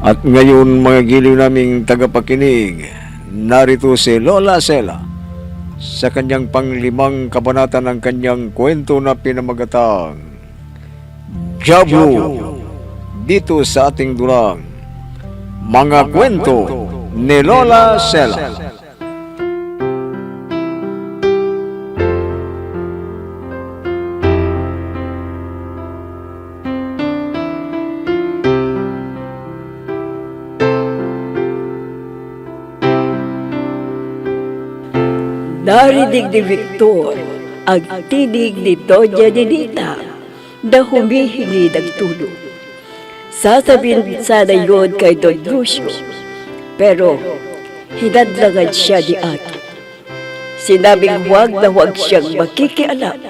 At ngayon mga giliw naming tagapakinig, narito si Lola Sela sa kanyang panglimang kabanata ng kanyang kwento na pinamagatang Jablo, dito sa ating dulang Mga Kwento ni Lola Sela. Narinig ni Victor ang tinig ni Doña Ninita na humihingi ng tulong. Sasabihin sana yun kay Don Lucio, pero hinadlangan siya ni Ato. Sinabing huwag na huwag siyang makikialam,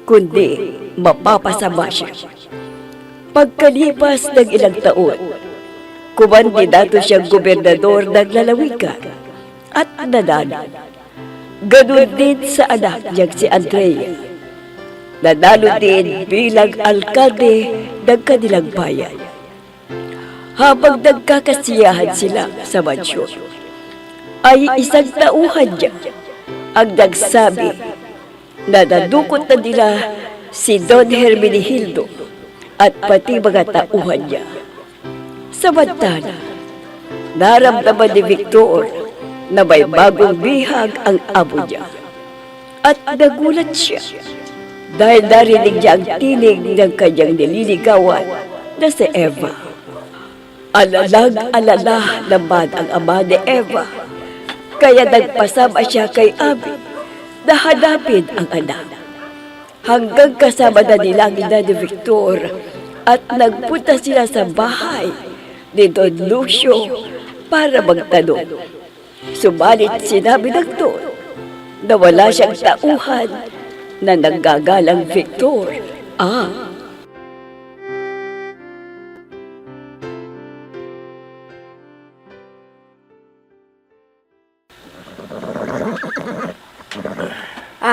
kundi mapapasama siya. Pagkalipas ng ilang taon, kumandidato siyang gobernador ng lalawigan at nanalo. Ganun din sa anak niyang si Andrea. Nanalo din bilang alkalde ng kanilang bayan. Habang nagkakasiyahan sila sa mansyon, ay isang tauhan niya ang nagsabi na nadukot na nila si Don Hermenegildo at pati mga tauhan niya. Samantala, naramdaman ni Victor na may bagong bihag ang amo niya. At nagulat siya dahil narinig niya ang tinig ng kanyang nililigawan na si Eva. Alalang-alala naman ang ama ni Eva, kaya nagpasama siya kay Abi na hanapin ang anak. Hanggang kasama na nila ang ina ni Victor at nagpunta sila sa bahay ni Don Lucio para magtanong. Subalit sinabi ng Don na wala siyang tauhan na nanggagalang Victor.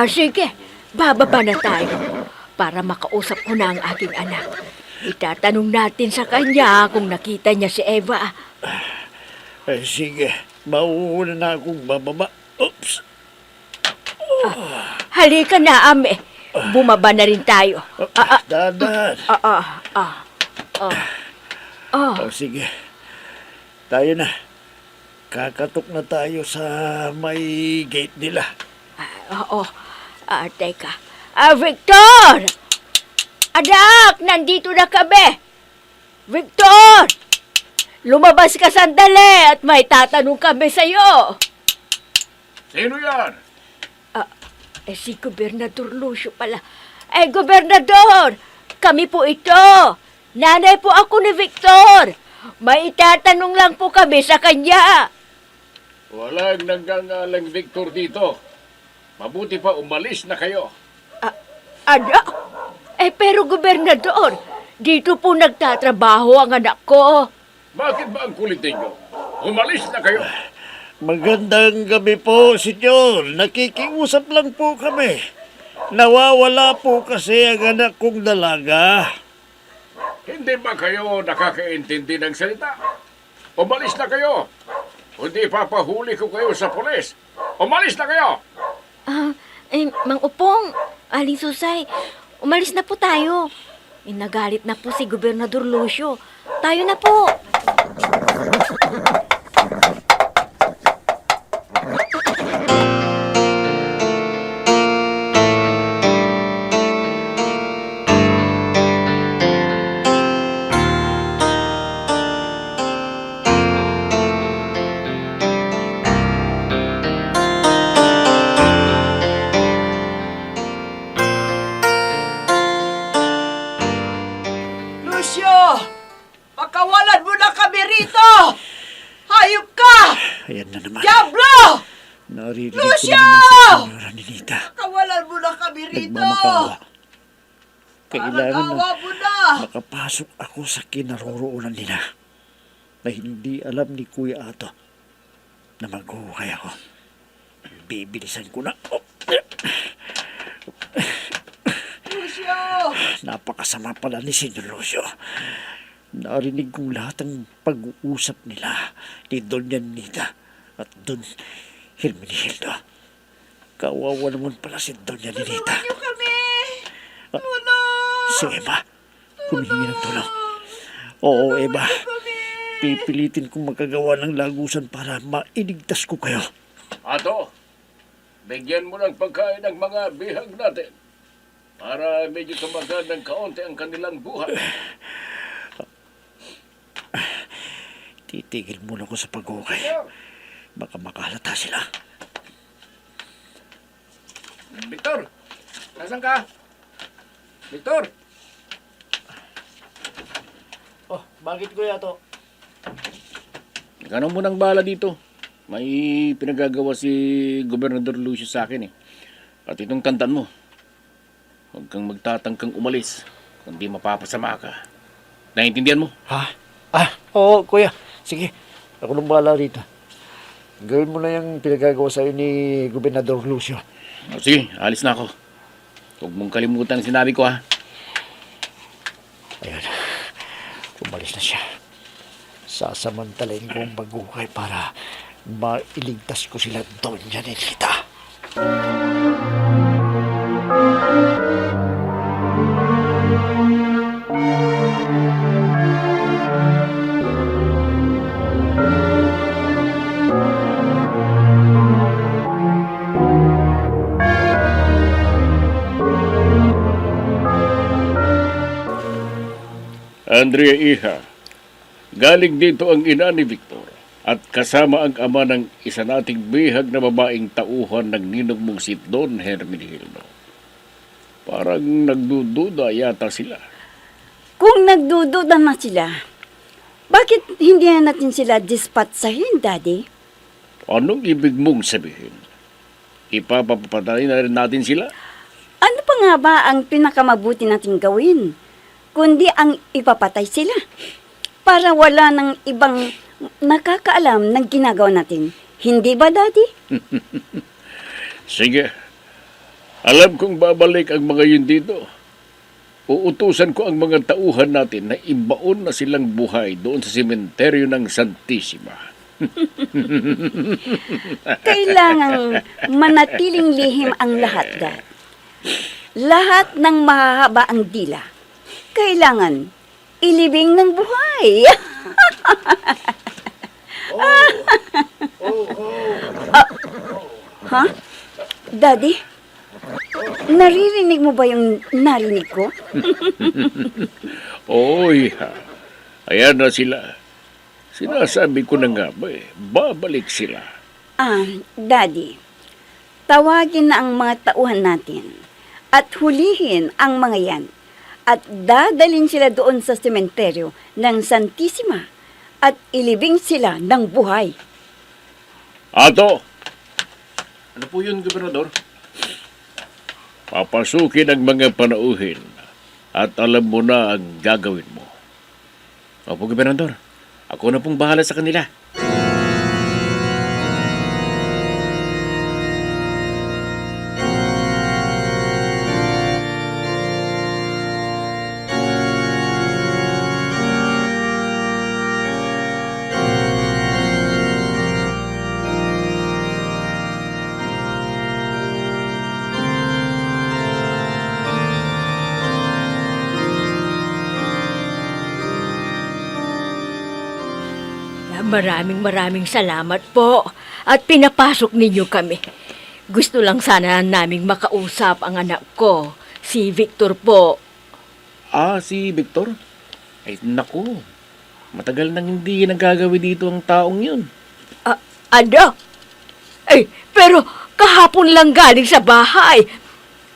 Sige, bababa na tayo para makausap ko na ang aking anak. Itatanong natin sa kanya kung nakita niya si Eva. Sige, mauuna na akong bababa. Oops! Halika na, ame. Bumaba na rin tayo. Dadan. Sige. Tayo na. Kakatok na tayo sa may gate nila. Teka. Victor! Anak, nandito na kami. Victor! Lumabas ka sandali at may tatanong kami sa'yo. Sino yan? Si Gobernador Lucio pala. Gobernador! Kami po ito. Nanay po ako ni Victor. May itatanong lang po kami sa kanya. Walang nanggangalang Victor dito. Mabuti pa umalis na kayo. Anak? Pero Gobernador, dito po nagtatrabaho ang anak ko. Bakit ba ang kulit ninyo? Umalis na kayo. Magandang gabi po, senyor. Nakikiusap lang po kami. Nawawala po kasi ang anak kong dalaga. Hindi ba kayo nakakaintindi ng salita? Umalis na kayo. Hindi papahuli ko kayo sa pulis. Umalis na kayo. Mang Upong, Aling Susay, umalis na po tayo. Nagalit na po si Gobernador Lucio. Tayo na po. Lucio! Pakawalan mo na kami rito! Hayop ka! Ayan na naman. Diablo! Naririnig Lucio! ko na naman sa senyora Ninita. Pakawalan mo na kami rito! Nagmamakawa. Kailangan Awa na mo na! makapasok ako sa kinaroroonan nila na hindi alam ni Kuya Ato na maghuhukay ako. Bibilisan ko na. Lucio! Napakasama pala ni Senyor Lucio. Narinig kong lahat ng pag-uusap nila ni Doña Nita at Don Hermenegildo. Kawawa naman pala si Doña Nita. Tulungan niyo kami! Si Eva, humihingi ng tulong. Oo, Eva. Pipilitin kong magkagawa ng lagusan para mailigtas ko kayo. Ato, bigyan mo ng pagkain ng mga bihag natin para medyo tumagal ng kaunti ang kanilang buhay. Titigil muna ko sa pag-ukay. Baka makahalata sila. Victor, nasan ka? Victor! Oh, bakit kuya to? Ikaw na munang bahala dito. May pinagagawa si Gobernador Lucio sa akin eh. At itong tandaan mo, huwag kang magtatangkang umalis kundi mapapasama ka. Naiintindihan mo? Ha? Oo, kuya. Sige, ako nang bahala rito. Gawin mo na yung pinagagawa sa'yo ni Gobernador Lucio. O, sige, alis na ako. Huwag mong kalimutan ang sinabi ko ha. Ayun, umalis na siya. Sasamantalain ko ang mag-ukay para mailigtas ko sila doon niya ni Nita. Andrea Iha, galing dito ang ina ni Victor at kasama ang ama ng isa nating bihag na babaeng tauhan ng ninong mong si Don Hermenegildo. Parang nagdududa yata sila. Kung nagdududa na sila, bakit hindi na natin sila dispatsahin, Daddy? Anong ibig mong sabihin? Ipapapatay na rin natin sila? Ano pa nga ba ang pinakamabuti nating gawin? Kundi ang ipapatay sila. Para wala ng ibang nakakaalam ng ginagawa natin. Hindi ba, Daddy? Sige. Alam kong babalik ang mga yun dito. Uutusan ko ang mga tauhan natin na ibaon na silang buhay doon sa sementeryo ng Santissima. Kailangang manatiling lihim ang lahat, Dad. Lahat ng mahahaba ang dila. Kailangan ilibing ng buhay. Ha? Daddy? Naririnig mo ba yung narinig ko? Oy, ayan na sila. Sinasabi ko na nga ba babalik sila. Daddy, tawagin na ang mga tauhan natin at hulihin ang mga yan at dadalhin sila doon sa sementeryo ng Santissima at ilibing sila ng buhay. Ato, Ano po yun, Gobernador? papasukin ang mga panauhin at alam mo na ang gagawin mo. Opo, Gobernador. Ako na pong bahala sa kanila. Maraming salamat po at pinapasok ninyo kami. Gusto lang sana naming makausap ang anak ko, si Victor po. Si Victor? Ay, naku. Matagal nang hindi nagagawi dito ang taong yun. Ano? Pero kahapon lang galing sa bahay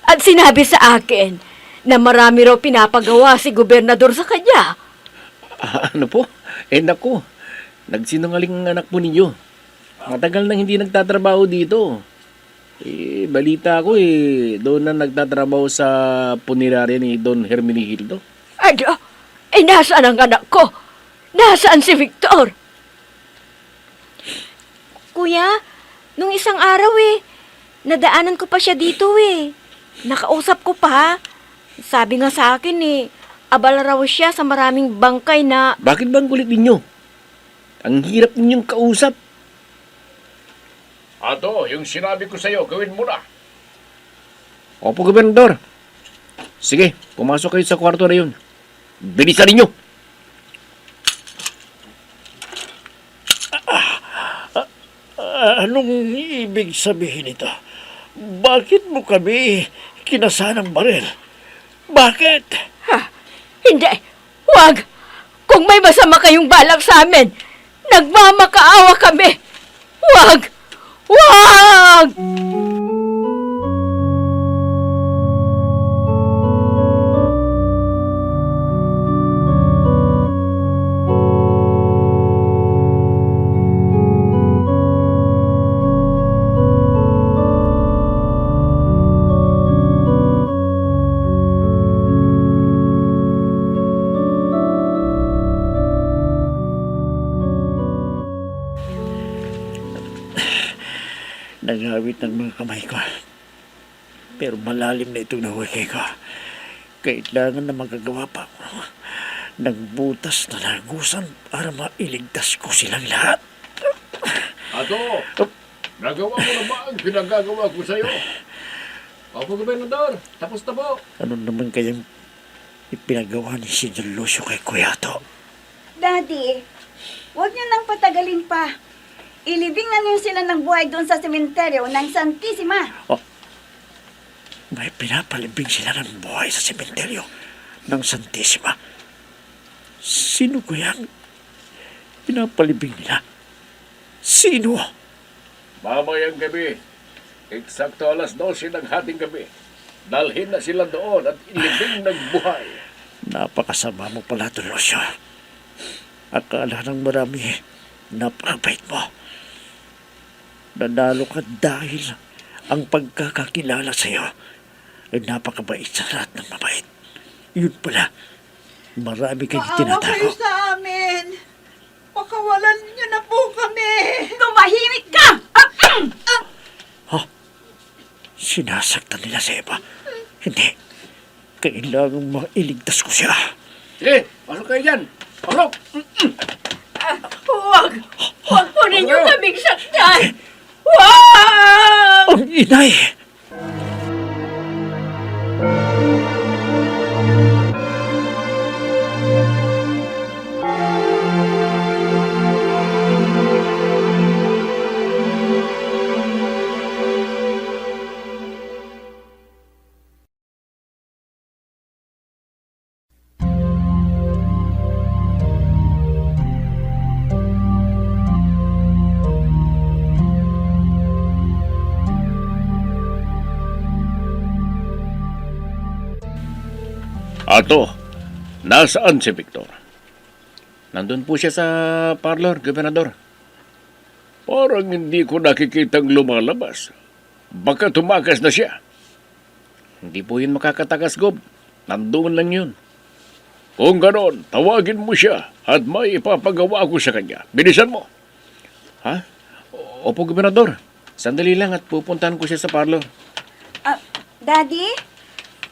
at sinabi sa akin na marami raw pinapagawa si gobernador sa kanya. Ano po? Naku. Nagsinungaling ang anak po ninyo. Matagal nang hindi nagtatrabaho dito. Balita ko doon na nagtatrabaho sa punerarya ni Don Hermenegildo. Ano? Nasaan ang anak ko? Nasaan si Victor? Kuya, nung isang araw nadaanan ko pa siya dito Nakausap ko pa. Sabi nga sa akin abala raw siya sa maraming bangkay na... Bakit bang kulit ninyo? Ang hirap ninyong kausap. Ato, yung sinabi ko sa'yo, gawin mo na. Opo, Gobernador. Sige, pumasok kayo sa kwarto na yun. Bilisan ninyo! Anong ibig sabihin nito? Bakit mo kami kinasa ng baril? Bakit? Hindi! Huwag! Kung may masama kayong balak sa amin, nagmamakaawa kami! Huwag! Huwag! Nangawit ng mga kamay ko. Pero malalim na itong nahukay ko. Kailangan na magagawa pa ako ng butas na lagusan para mailigtas ko silang lahat. Ato, nagawa mo na ba ang pinagagawa ko sa'yo? Opo, Gobernador. Tapos na po. Ano naman kayang ipinagawa ni Sr. Lucio kay Kuyato? Daddy, huwag niyo nang patagalin pa. Ilibingan niyo sila ng buhay doon sa sementeryo ng Santissima. May pinapalibing sila ng buhay sa sementeryo ng Santissima. Sino ko yan? Pinapalibing nila. Sino? Mamayang gabi, eksakto alas 12 ng hating gabi, dalhin na sila doon at ilibing ng buhay. Napakasama mo pala, Lucio. Akala ng marami, napakabait mo. Nanalo ka dahil ang pagkakakilala sa iyo ay napakabait sa lahat ng mabait. Yun pala, marami kang Maawa kayo tinatago. sa amin. Pakawalan niyo na po kami. Tumahimik ka! Sinasaktan nila sa iba. Hindi. Kailangang mailigtas ko siya. Sige, pasok kayo dyan. Pasok! Huwag! Huwag po ninyo kaming saktan! Huwag! Ang inay! Ato, nasaan si Victor? Nandun po siya sa parlor, Gobernador. Parang hindi ko nakikitang lumalabas. Baka tumakas na siya. Hindi po yun makakatakas, Gob. Nandun lang yun. Kung ganon, tawagin mo siya at may ipapagawa ko sa kanya. Bilisan mo. Ha? Opo, Gobernador. Sandali lang at pupuntahan ko siya sa parlor. Daddy,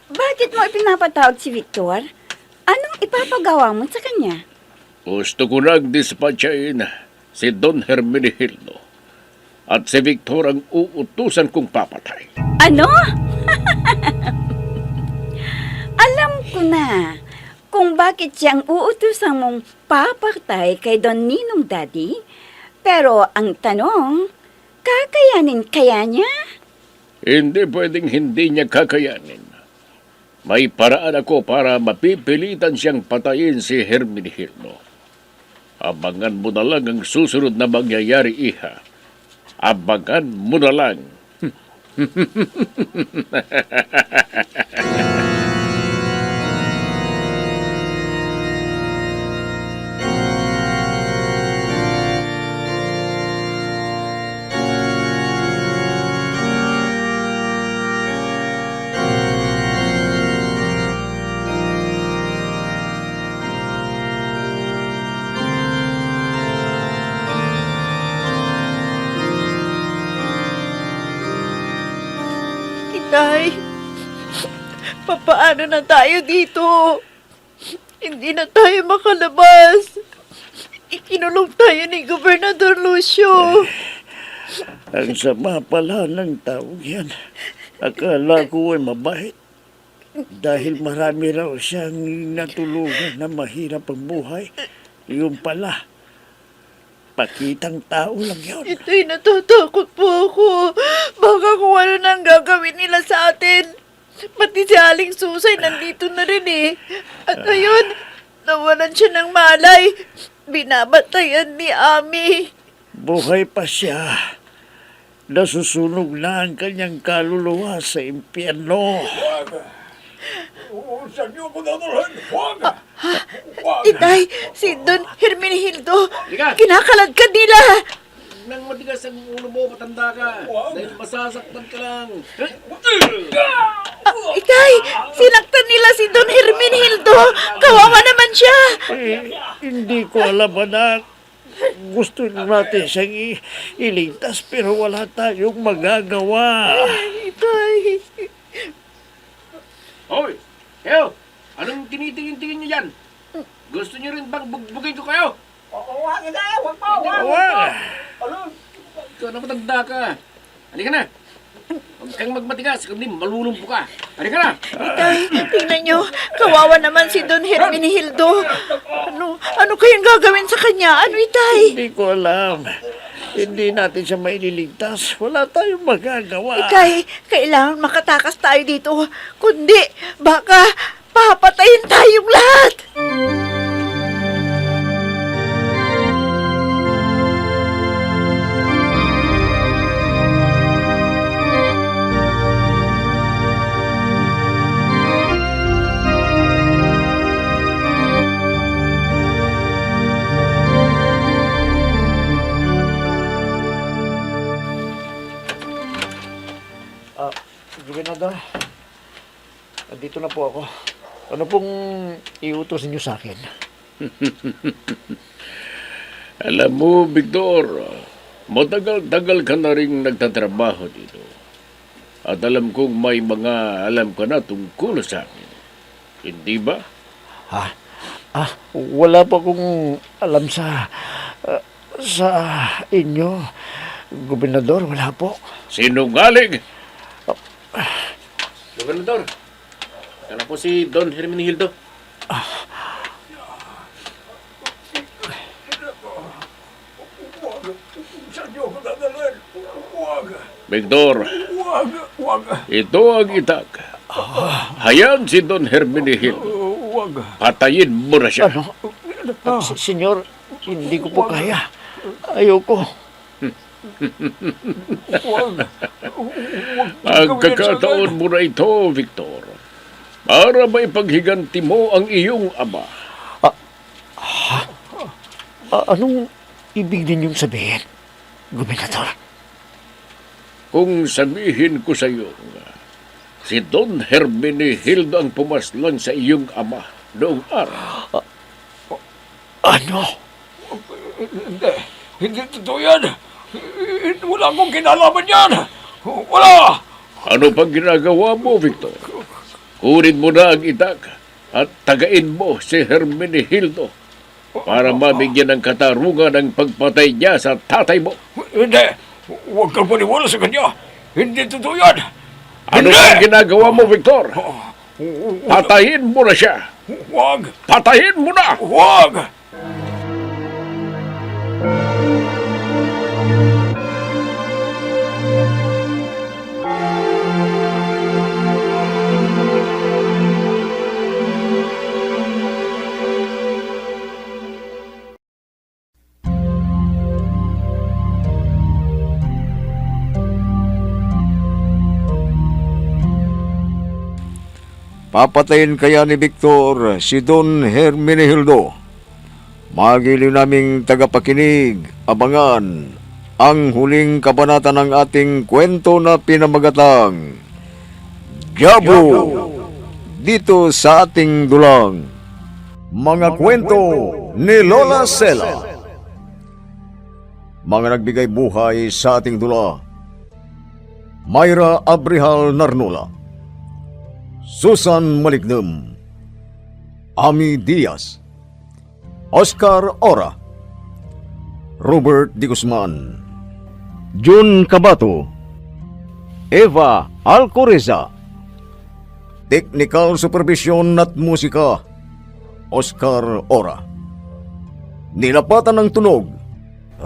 bakit mo ipinapatawag si Victor? Anong ipapagawa mo sa kanya? Gusto ko nag-dispatchain si Don Hermenegildo at si Victor ang uutusan kong papatay. Ano? Alam ko na kung bakit siyang uutusan mong papatay kay Don Ninong Daddy. Pero ang tanong, kakayanin kaya niya? Hindi pwedeng hindi niya kakayanin. May paraan ako para mapipilitan siyang patayin si Hermenegildo. Abangan mo na lang ang susunod na mangyayari, iha. Abangan mo na lang. Itay, papaano na tayo dito? Hindi na tayo makalabas. Ikinulong tayo ni Gobernador Lucio. Ang sama pala ng taong yan. Akala ko ay mabait. Dahil marami raw siyang natulungan na mahirap ang buhay. Yung pala, pakitang tao lang yun. Ito'y natatakot po ako. Baka kung ano nang gagawin nila sa atin. Pati si Aling Susay nandito na rin eh. At ayun, nawalan siya ng malay. Binabatayan ni Ami. Buhay pa siya. Nasusunog na ang kanyang kaluluwa sa impyerno. Itay, si Don Hermenegildo, Halika. kinakalagkad nila. Nang matigas ang ulo mo, matanda ka. Dahil masasaktan ka lang. Itay, sinaktan nila si Don Hermenegildo. Kawawa naman siya. Hindi ko alam, anak. Gusto natin siyang iligtas pero wala tayong magagawa. Itay. Hoy! Kayo! Anong tinitingin-tingin niyo yan? Gusto niyo rin bang bugbugin ko kayo? Awa! Ikaw na matanda ka. Halika na. Huwag kang magmatigas, kundi malulumpo ka. Halika na. Itay, tingnan nyo. Kawawa naman si Don Hermenegildo. Ano kayang gagawin sa kanya? Ano, Itay? Hindi ko alam. Hindi natin siya maililigtas. Wala tayong magagawa. Itay, kailangan makatakas tayo dito. Kundi, baka papatayin tayong lahat. Gobernador, andito na po ako. Ano pong iutos niyo sa akin? Alam mo, Victor, matagal-tagal ka na rin nagtatrabaho dito. At alam kong may mga alam ka na tungkol sa akin. Hindi ba? Wala pa akong alam sa inyo. Gobernador, wala po. Sinungaling! Gobernador, yan na po si Don Hermenegildo. Victor, ito ang itak. Hayaan si Don Hermenegildo. Patayin mo na siya. Senyor, hindi ko po kaya. Ayoko. Ang kakataon mo na ito, Victor, para maipaghiganti mo ang iyong ama. Anong ibig ninyong sabihin, Gobernador? Kung sabihin ko sa iyo, si Don Hermenegildo ang pumaslang sa iyong ama noong araw. Ano? Hindi totoo yan. Wala akong kinalaman yan. Wala. Ano pang ginagawa mo, Victor? Kunin mo na ang itak at tagain mo si Hermenegildo para mabigyan ng katarungan ng pagpatay niya sa tatay mo. Hindi. Huwag kang paniwala sa kanya. Hindi totoo yan. Ano pang ginagawa mo, Victor? Patayin mo na siya. Huwag. Patayin mo na! Huwag. Papatayin kaya ni Victor si Don Hermenegildo. Magiliw naming tagapakinig, abangan ang huling kabanata ng ating kwento na pinamagatang Diablo dito sa ating dulang. Mga kwento ni Lola Sela. Mga nagbigay buhay sa ating dula: Myra Abrihal Narnola, Susan Malignem, Ami Diaz, Oscar Ora, Robert D. Guzman, Jun Cabato, Eva Alcoreza. Technical Supervision at Musika, Oscar Ora. Nilapatan ng tunog,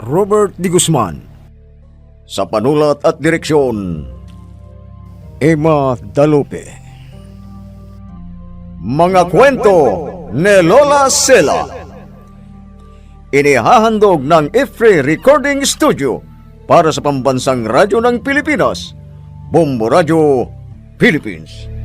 Robert D. Guzman. Sa panulat at direksyon, Emma Dalupe. Mga kwento ni Lola Sela. Inihahandog ng IFRE Recording Studio para sa pambansang radyo ng Pilipinas, Bombo Radio, Philippines.